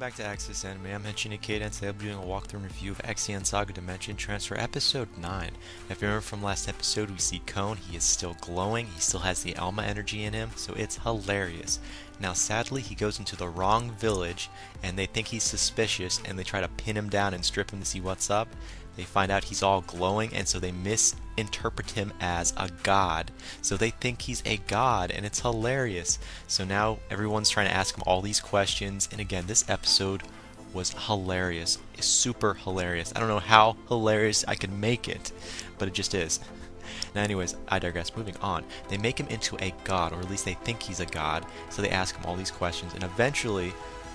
back to Access Anime. I'm Henshin Ikeda, and today I'll be doing a walkthrough review of Ixion Saga Dimension Transfer Episode 9. If you remember from last episode, we see Kon. He is still glowing. He still has the Alma energy in him, so it's hilarious. Now, sadly, he goes into the wrong village, and they think he's suspicious, and they try to pin him down and strip him to see what's up. They find out he's all glowing, and so they misinterpret him as a god. So they think he's a god, and it's hilarious. So now everyone's trying to ask him all these questions, and again, this episode was hilarious. It's super hilarious. I don't know how hilarious I could make it, but it just is. Now anyways, I digress. Moving on. They make him into a god, or at least they think he's a god, so they ask him all these questions, and eventually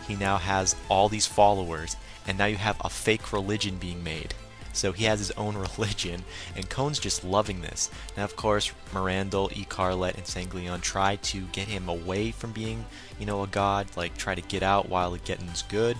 he now has all these followers, and now you have a fake religion being made. So he has his own religion, and Kon's just loving this. Now, of course, Mirandel, Icarlet, and Sanglion try to get him away from being, a god, like try to get out while the getting's good,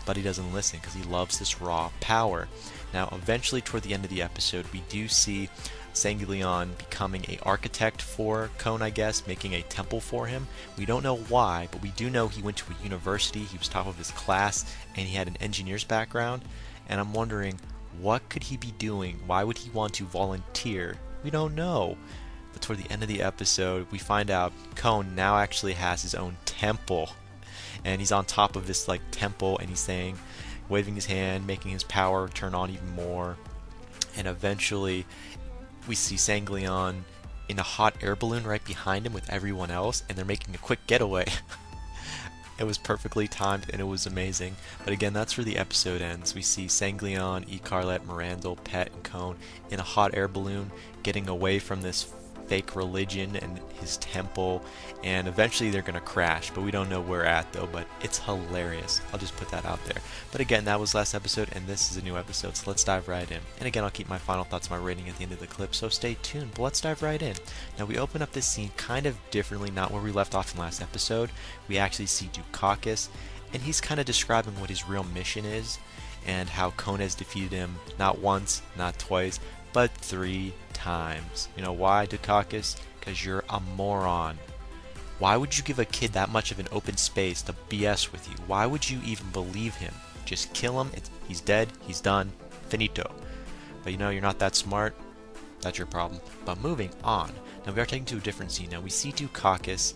but he doesn't listen because he loves this raw power. Now, eventually, toward the end of the episode, we do see Sanglion becoming an architect for Kon, I guess, making a temple for him. We don't know why, but we do know he went to a university, he was top of his class, and he had an engineer's background, and I'm wondering, what could he be doing? Why would he want to volunteer? We don't know. But toward the end of the episode, we find out Kon now actually has his own temple. And he's on top of this temple, and he's saying, waving his hand, making his power turn on even more. And eventually, we see Sanglion in a hot air balloon right behind him with everyone else, and they're making a quick getaway. It was perfectly timed and it was amazing. But again, that's where the episode ends. We see Sanglion, Icarlet, Mirandel, Pet, and Kon in a hot air balloon getting away from this fake religion and his temple, and eventually they're gonna crash, but we don't know where at though, but it's hilarious. I'll just put that out there. But again, that was last episode and this is a new episode, so let's dive right in. And again, I'll keep my final thoughts, my rating at the end of the clip, so stay tuned, but let's dive right in. Now we open up this scene kind of differently, not where we left off in last episode. We actually see Dukakis, and he's kind of describing what his real mission is, and how Kon has defeated him not once, not twice, but 3 times. You know why, Dukakis? Because you're a moron. Why would you give a kid that much of an open space to BS with you? Why would you even believe him? Just kill him, he's dead, he's done, finito. But you're not that smart, that's your problem. But moving on, now we are taken to a different scene. Now we see Dukakis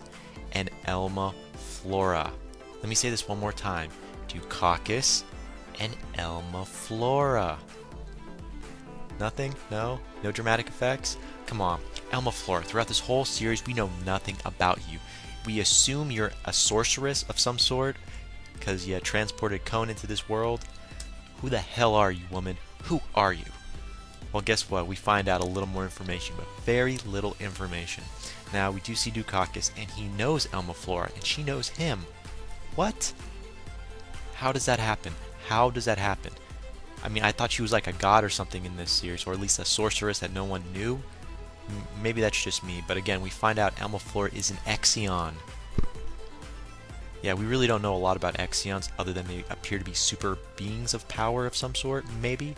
and Elma Flora. Let me say this one more time. Dukakis and Elma Flora. Nothing? No dramatic effects? Come on. Elma Flora, throughout this whole series, we know nothing about you. We assume you're a sorceress of some sort, because you transported Kon into this world. Who the hell are you, woman? Who are you? Well, guess what? We find out a little more information, but very little information. Now, we do see Dukakis, and he knows Elma Flora, and she knows him. What? How does that happen? How does that happen? I mean, I thought she was like a god or something in this series, or at least a sorceress that no one knew. Maybe that's just me, but again, we find out Elma Flora is an Ixion. Yeah, we really don't know a lot about Ixions, other than they appear to be super beings of power of some sort, maybe.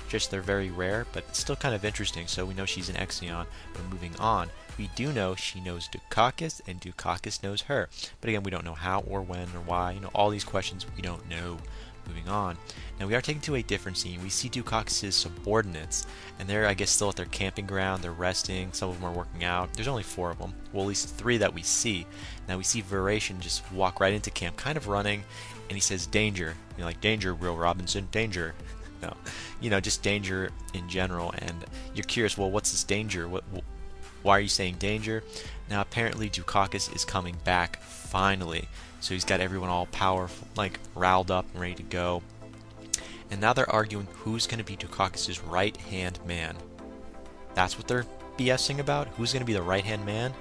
Just they're very rare, but it's still kind of interesting, so we know she's an Ixion. But moving on, we do know she knows Dukakis, and Dukakis knows her. But again, we don't know how, or when, or why. All these questions we don't know. Moving on. Now we are taken to a different scene. We see Dukakis' subordinates, and they're, I guess, still at their camping ground. They're resting. Some of them are working out. There's only 4 of them. Well, at least 3 that we see. Now we see Veration just walk right into camp, kind of running, and he says, "Danger." Like, "Danger, Will Robinson, danger." No, just danger in general. And you're curious, well, what's this danger? Why are you saying danger? Now apparently Dukakis is coming back finally. So he's got everyone all powerful, riled up and ready to go. And now they're arguing who's going to be Dukakis' right-hand man. That's what they're BSing about? Who's going to be the right-hand man?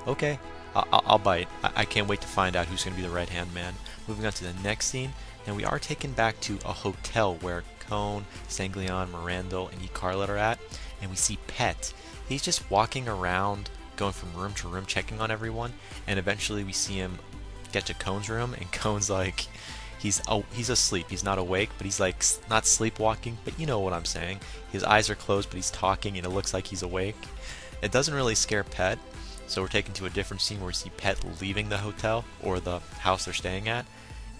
Okay, I'll bite. I can't wait to find out who's going to be the right-hand man. Moving on to the next scene. Now we are taken back to a hotel where Kon, Sanglion, Mirandel, and Icarlet are at. And we see Pet. He's just walking around, going from room to room, checking on everyone. And eventually we see him get to Kon's room, and Kon's he's asleep. He's not awake, but he's not sleepwalking, but you know what I'm saying. His eyes are closed, but he's talking, and it looks like he's awake. It doesn't really scare Pet, so we're taken to a different scene where we see Pet leaving the hotel, or the house they're staying at,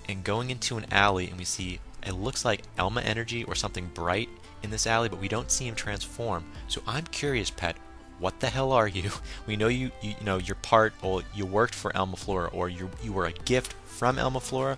and going into an alley, and we see it looks like Elma energy or something bright in this alley, but we don't see him transform. So I'm curious, Pet, what the hell are you? We know you know you're part, or you worked for Elma Flora, or you were a gift from Elma Flora,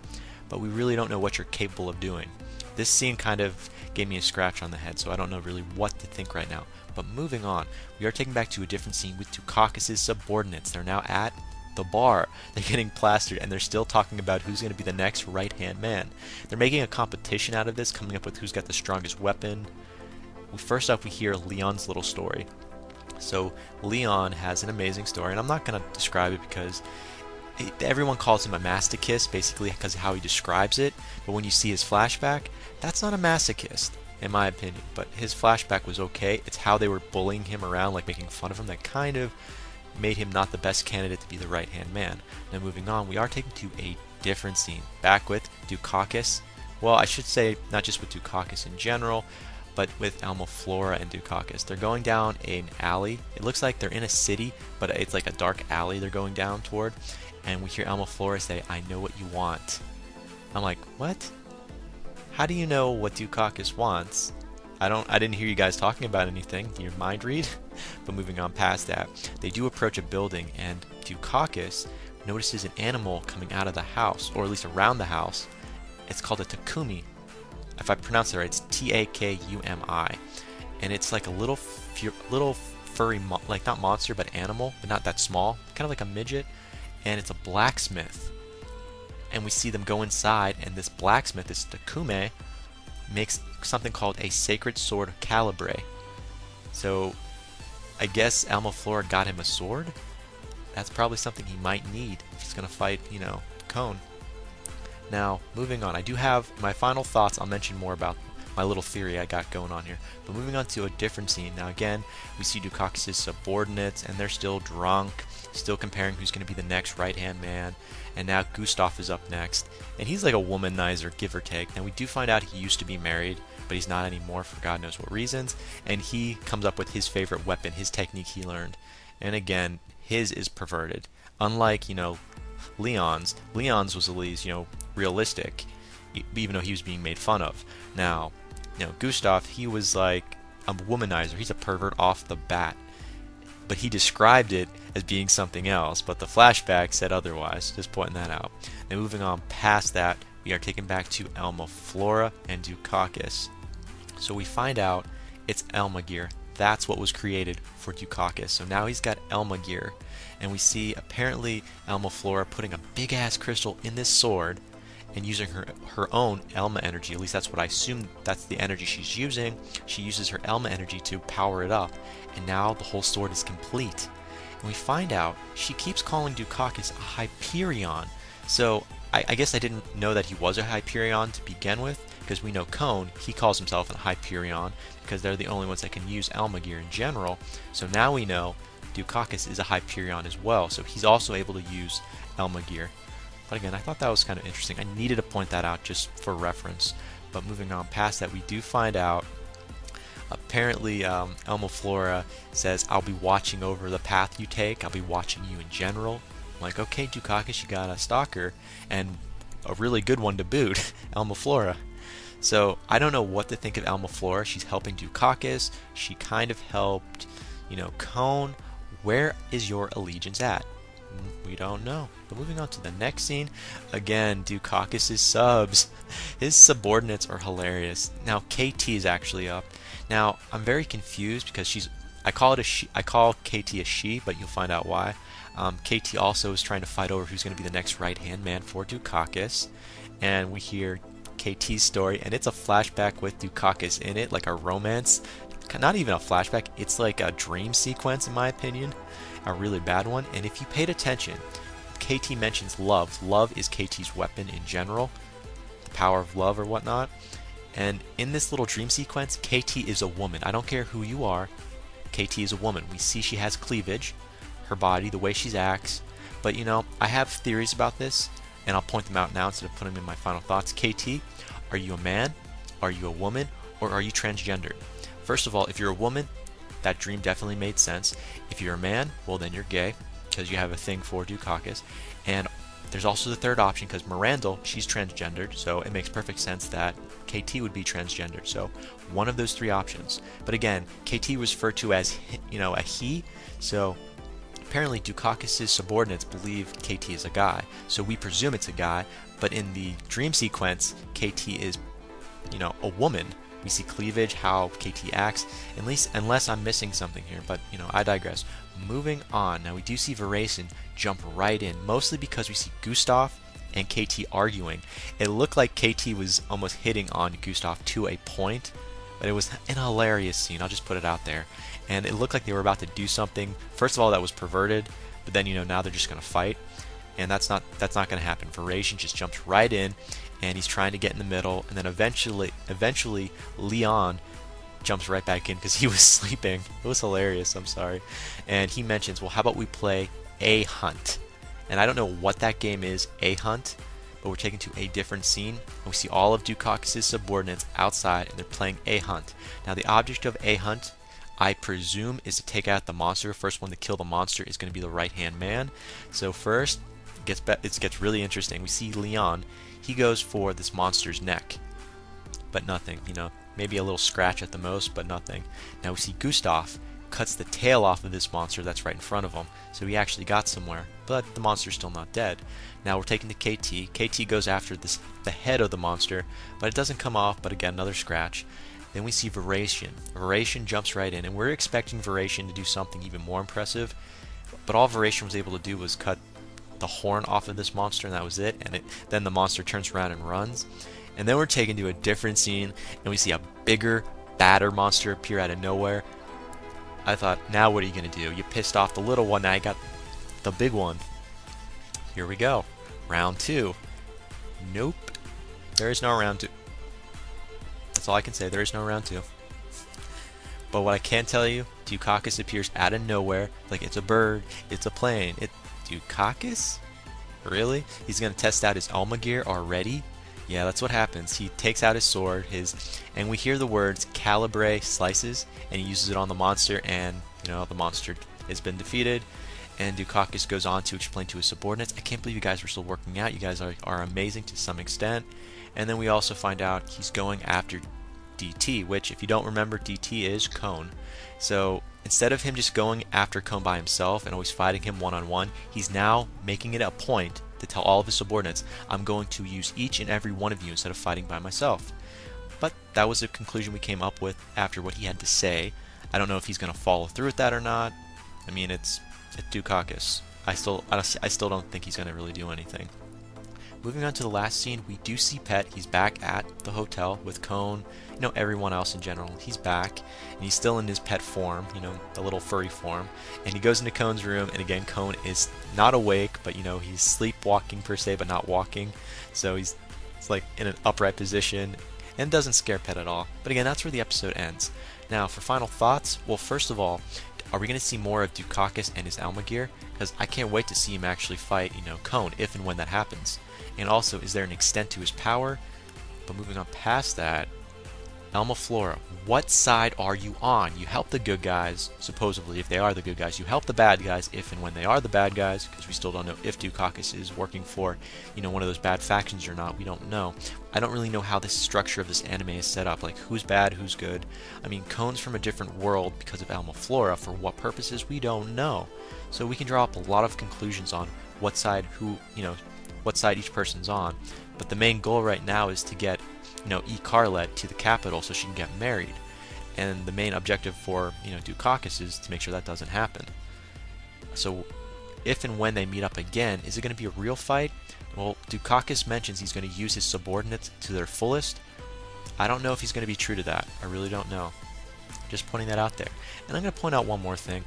but we really don't know what you're capable of doing. This scene kind of gave me a scratch on the head, so I don't know really what to think right now. But moving on, we are taken back to a different scene with Dukakis' subordinates. They're now at the bar. They're getting plastered, and they're still talking about who's going to be the next right-hand man. They're making a competition out of this, coming up with who's got the strongest weapon. First up, we hear Leon's little story. So Leon has an amazing story, and I'm not going to describe it because everyone calls him a masochist, basically because of how he describes it. But when you see his flashback, that's not a masochist, in my opinion. But his flashback was okay. It's how they were bullying him around, like making fun of him, that kind of made him not the best candidate to be the right-hand man. Now moving on, we are taken to a different scene, back with Dukakis. Well, I should say not just with Dukakis in general, but with Elma Flora and Dukakis. They're going down an alley. It looks like they're in a city, but it's like a dark alley they're going down toward. And we hear Elma Flora say, "I know what you want." I'm like, what? How do you know what Dukakis wants? I didn't hear you guys talking about anything. Do you mind read? But moving on past that, they do approach a building, and Dukakis notices an animal coming out of the house, or at least around the house. It's called a Takumi. If I pronounce it right, it's Takumi, and it's like a little furry, like not monster, but animal, but not that small, kind of like a midget, and it's a blacksmith. And we see them go inside, and this blacksmith, this Takumi, makes something called a sacred sword calibre. So I guess Elma Flora got him a sword. That's probably something he might need if he's gonna fight, you know, Cone. Now, moving on, I do have my final thoughts. I'll mention more about my little theory I got going on here. But moving on to a different scene. Now again, we see Dukakis' subordinates, and they're still drunk, still comparing who's going to be the next right-hand man. And now Gustav is up next, and he's like a womanizer, give or take. Now we do find out he used to be married, but he's not anymore for God knows what reasons. And he comes up with his favorite weapon, his technique he learned. And again, his is perverted. Unlike, you know, Leon's was at least, you know, realistic, even though he was being made fun of. Now, you know, Gustav, he was like a womanizer. He's a pervert off the bat. But he described it as being something else, but the flashback said otherwise. Just pointing that out. Now moving on past that, we are taken back to Elma Flora and Dukakis. So we find out it's Elma gear. That's what was created for Dukakis. So now he's got Elma gear. And we see apparently Elma Flora putting a big ass crystal in this sword and using her own Elma energy. At least that's what I assume that's the energy she's using. She uses her Elma energy to power it up. And now the whole sword is complete. And we find out she keeps calling Dukakis a Hyperion. So I guess I didn't know that he was a Hyperion to begin with, because we know Cone, he calls himself a Hyperion because they're the only ones that can use Elma gear in general. So now we know Dukakis is a Hyperion as well, so he's also able to use Elma gear. But again, I thought that was kind of interesting. I needed to point that out just for reference. But moving on past that, we do find out apparently Elma Flora says, "I'll be watching over the path you take. I'll be watching you in general." I'm like, okay, Dukakis, you got a stalker, and a really good one to boot, Elma Flora. So I don't know what to think of Elma Flora. She's helping Dukakis. She kind of helped, you know, Cone. Where is your allegiance at? We don't know. But moving on to the next scene, again, Dukakis' subs. His subordinates are hilarious. Now KT is actually up. Now I'm very confused because I call KT a she, but you'll find out why. KT also is trying to fight over who's going to be the next right-hand man for Dukakis, and we hear KT's story, and it's a flashback with Dukakis in it, like a romance. Not even a flashback, it's like a dream sequence in my opinion, a really bad one. And if you paid attention, KT mentions love. Love is KT's weapon in general, the power of love or whatnot. And in this little dream sequence, KT is a woman. I don't care who you are, KT is a woman. We see she has cleavage, her body, the way she acts. But you know, I have theories about this, and I'll point them out now instead of putting them in my final thoughts. KT, are you a man? Are you a woman? Or are you transgendered? First of all, if you're a woman, that dream definitely made sense. If you're a man, well then you're gay, because you have a thing for Dukakis. And there's also the third option because Miranda, she's transgendered, so it makes perfect sense that KT would be transgendered. So one of those three options. But again, KT was referred to as, a he, so apparently Dukakis' subordinates believe KT is a guy, so we presume it's a guy, but in the dream sequence, KT is, a woman. We see cleavage, how KT acts, at least unless I'm missing something here, but I digress. Moving on, now we do see Varation jump right in, mostly because we see Gustav and KT arguing. It looked like KT was almost hitting on Gustav to a point, but it was an hilarious scene, I'll just put it out there. And it looked like they were about to do something, first of all, that was perverted, but then now they're just going to fight, and that's not going to happen. Varation just jumps right in, and he's trying to get in the middle, and then eventually Leon jumps right back in because he was sleeping. It was hilarious, I'm sorry. And he mentions, well, how about we play A Hunt? And I don't know what that game is, A Hunt, but we're taken to a different scene, and we see all of Dukakis' subordinates outside, and they're playing A Hunt. Now the object of A Hunt, I presume, is to take out the monster. First one to kill the monster is going to be the right-hand man. So first, it gets really interesting. We see Leon, he goes for this monster's neck, but nothing, maybe a little scratch at the most, but nothing. Now we see Gustav cuts the tail off of this monster that's right in front of him, so he actually got somewhere, but the monster's still not dead. Now we're taking to KT. KT goes after the head of the monster, but it doesn't come off, but again, another scratch. Then we see Varation. Varation jumps right in, and we're expecting Varation to do something even more impressive, but all Varation was able to do was cut the horn off of this monster, and that was it. And then the monster turns around and runs. And then we're taken to a different scene, and we see a bigger, badder monster appear out of nowhere. I thought, now what are you going to do? You pissed off the little one, now you got the big one. Here we go. Round 2. Nope. There is no round 2. That's all I can say. There is no round 2. But what I can tell you, Dukakis appears out of nowhere, like it's a bird, it's a plane. Dukakis? Really? He's going to test out his Alma gear already? Yeah, that's what happens. He takes out his sword, and we hear the words calibre slices, and he uses it on the monster, and the monster has been defeated. And Dukakis goes on to explain to his subordinates, I can't believe you guys are still working out. You guys are amazing to some extent. And then we also find out he's going after DT, which, if you don't remember, DT is Cone. So instead of him just going after Cone by himself and always fighting him one-on-one, he's now making it a point to tell all of his subordinates, I'm going to use each and every one of you instead of fighting by myself. But that was the conclusion we came up with after what he had to say. I don't know if he's going to follow through with that or not. I mean, it's Dukakis. I still don't think he's going to really do anything. Moving on to the last scene, we do see Pet. He's back at the hotel with Cone, everyone else in general. He's back, and he's still in his pet form, the little furry form. And he goes into Cone's room, and again, Cone is not awake, but he's sleepwalking per se, but not walking. So it's like in an upright position, and doesn't scare Pet at all. But again, that's where the episode ends. Now, for final thoughts, well, first of all, are we going to see more of Dukakis and his Elma gear? Because I can't wait to see him actually fight, Cone, if and when that happens. And also, is there an extent to his power? But moving on past that, Elma, Flora, what side are you on? You help the good guys, supposedly, if they are the good guys. You help the bad guys, if and when they are the bad guys, because we still don't know if Dukakis is working for, one of those bad factions or not. We don't know. I don't really know how this structure of this anime is set up, like who's bad, who's good. I mean, Cone's from a different world because of Elma, Flora. For what purposes, we don't know. So we can draw up a lot of conclusions on what side what side each person's on. But the main goal right now is to get Carlet to the capital so she can get married. And the main objective for Dukakis is to make sure that doesn't happen. So if and when they meet up again, is it going to be a real fight? Well, Dukakis mentions he's going to use his subordinates to their fullest. I don't know if he's going to be true to that. I really don't know. Just pointing that out there. And I'm going to point out one more thing.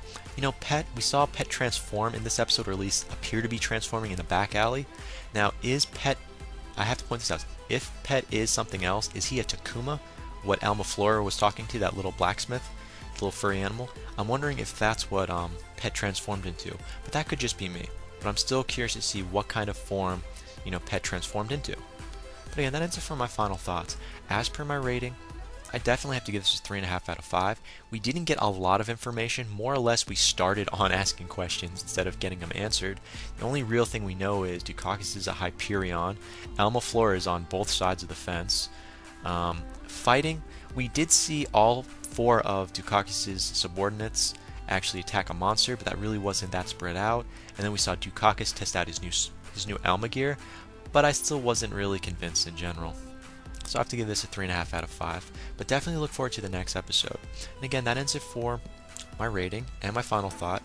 Pet, we saw Pet transform in this episode, or at least appear to be transforming in the back alley. Now, is Pet, I have to point this out, if Pet is something else, is he a Takuma? What Alma Flora was talking to, that little blacksmith, the little furry animal? I'm wondering if that's what Pet transformed into. But that could just be me. But I'm still curious to see what kind of form, Pet transformed into. But again, that ends it for my final thoughts. As per my rating, I definitely have to give this a 3.5 out of 5. We didn't get a lot of information. More or less, we started on asking questions instead of getting them answered. The only real thing we know is Dukakis is a Hyperion. Elma Flora is on both sides of the fence. Fighting, we did see all 4 of Dukakis' subordinates actually attack a monster, but that really wasn't that spread out. And then we saw Dukakis test out his new Alma gear, but I still wasn't really convinced in general. So I have to give this a 3.5 out of 5, but definitely look forward to the next episode. And again, that ends it for my rating and my final thought,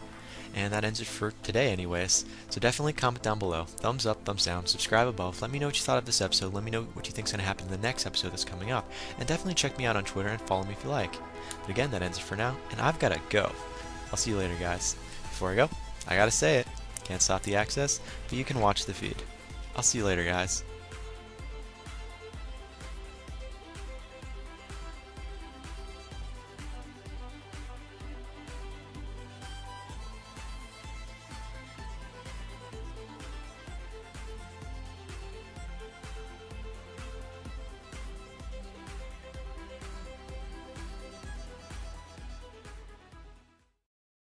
and that ends it for today anyways. So definitely comment down below, thumbs up, thumbs down, subscribe above, let me know what you thought of this episode, let me know what you think is going to happen in the next episode that's coming up, and definitely check me out on Twitter and follow me if you like. But again, that ends it for now, and I've got to go. I'll see you later, guys. Before I go, I gotta say it, can't stop the access, but you can watch the feed. I'll see you later, guys.